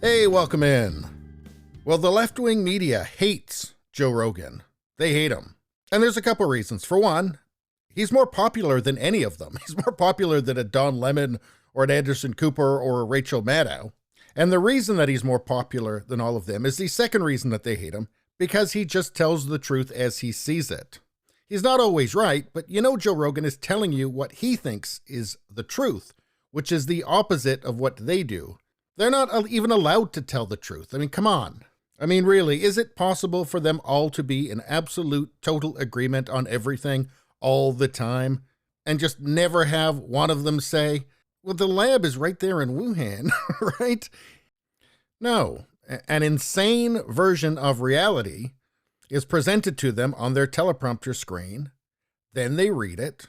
Hey, welcome in. Well, the left-wing media hates Joe Rogan. They hate him. And there's a couple reasons. For one, he's more popular than any of them. He's more popular than a Don Lemon or an Anderson Cooper or a Rachel Maddow. And the reason that he's more popular than all of them is the second reason that they hate him, because he just tells the truth as he sees it. He's not always right, but you know Joe Rogan is telling you what he thinks is the truth, which is the opposite of what they do. They're not even allowed to tell the truth. I mean, come on. I mean, really, is it possible for them all to be in absolute, total agreement on everything all the time and just never have one of them say, well, the lab is right there in Wuhan, right? No, an insane version of reality is presented to them on their teleprompter screen. Then they read it.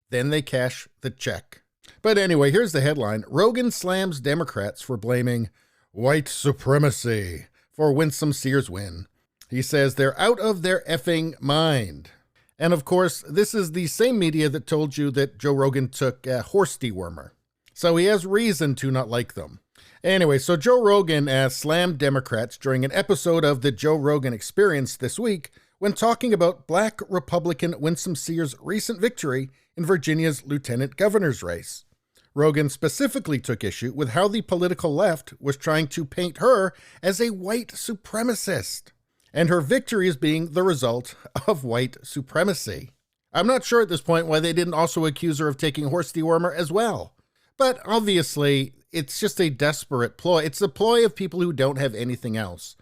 Then they cash the check. But anyway, here's the headline. Rogan slams Democrats for blaming white supremacy for Winsome Sears win. He says they're out of their effing mind. And of course, this is the same media that told you that Joe Rogan took a horse dewormer. So he has reason to not like them. Anyway, so Joe Rogan slammed Democrats during an episode of the Joe Rogan Experience this week when talking about Black Republican Winsome Sears' recent victory in Virginia's lieutenant governor's race. Rogan specifically took issue with how the political left was trying to paint her as a white supremacist, and her victory as being the result of white supremacy. I'm not sure at this point why they didn't also accuse her of taking horse dewormer as well. But obviously, it's just a desperate ploy. It's the ploy of people who don't have anything else.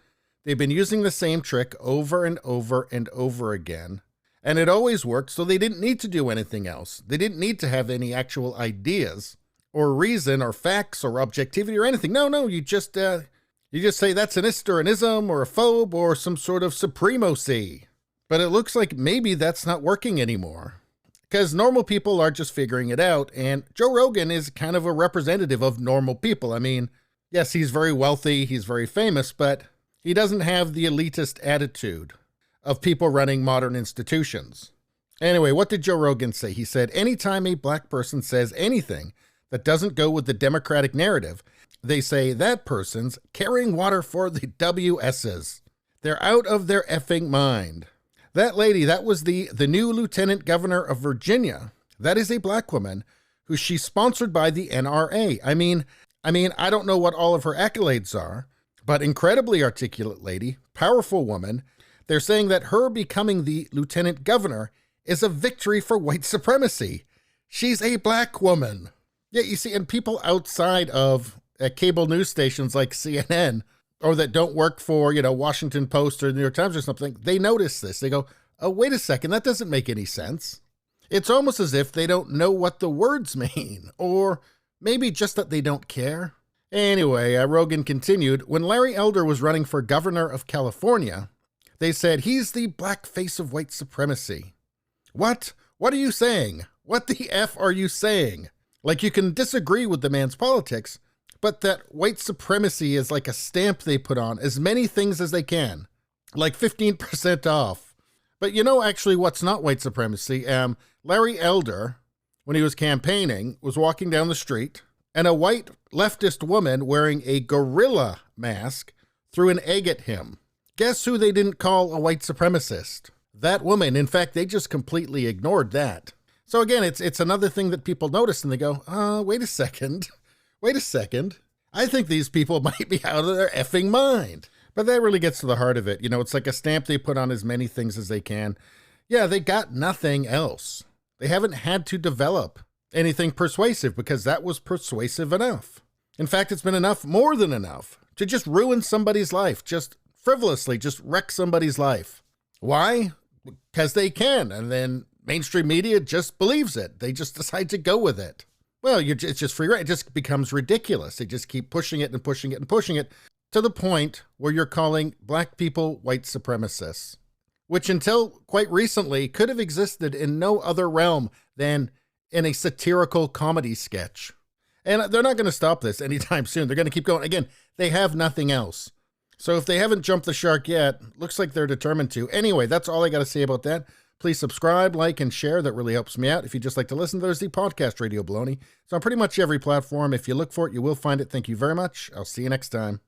They've been using the same trick over and over and over again. And it always worked, so they didn't need to do anything else. They didn't need to have any actual ideas or reason or facts or objectivity or anything. No, you just say that's an ist or an ism or a phobe or some sort of supremacy. But it looks like maybe that's not working anymore. Because normal people are just figuring it out, and Joe Rogan is kind of a representative of normal people. I mean, yes, he's very wealthy, he's very famous, but he doesn't have the elitist attitude of people running modern institutions. Anyway, what did Joe Rogan say? He said, anytime a black person says anything that doesn't go with the Democratic narrative, they say that person's carrying water for the WS's. They're out of their effing mind. That lady, that was the new lieutenant governor of Virginia. That is a black woman who she's sponsored by the NRA. I mean, I don't know what all of her accolades are, but incredibly articulate lady, powerful woman. They're saying that her becoming the lieutenant governor is a victory for white supremacy. She's a black woman. Yeah, you see, and people outside of cable news stations like CNN or that don't work for, Washington Post or the New York Times or something, they notice this. They go, oh, wait a second, that doesn't make any sense. It's almost as if they don't know what the words mean, or maybe just that they don't care. Anyway, Rogan continued, when Larry Elder was running for governor of California, they said he's the black face of white supremacy. What? What are you saying? What the F are you saying? Like, you can disagree with the man's politics, but that white supremacy is like a stamp they put on as many things as they can, like 15% off. But actually what's not white supremacy? Larry Elder, when he was campaigning, was walking down the street, and a white leftist woman wearing a gorilla mask threw an egg at him. Guess who they didn't call a white supremacist? That woman. In fact, they just completely ignored that. So again, it's another thing that people notice and they go, wait a second. I think these people might be out of their effing mind. But that really gets to the heart of it. It's like a stamp they put on as many things as they can. Yeah, they got nothing else. They haven't had to develop anything persuasive because that was persuasive enough. In fact, it's been enough, more than enough, to just ruin somebody's life, just frivolously, just wreck somebody's life. Why? Because they can, and then mainstream media just believes it. They just decide to go with it. Well, it's just free, right? It just becomes ridiculous. They just keep pushing it and pushing it and pushing it to the point where you're calling black people white supremacists, which until quite recently could have existed in no other realm than in a satirical comedy sketch. And they're not going to stop this anytime soon. They're going to keep going. Again, they have nothing else. So if they haven't jumped the shark yet, looks like they're determined to. Anyway, that's all I got to say about that. Please subscribe, like, and share. That really helps me out. If you just like to listen, there's the podcast Radio Baloney. It's on pretty much every platform. If you look for it, you will find it. Thank you very much. I'll see you next time.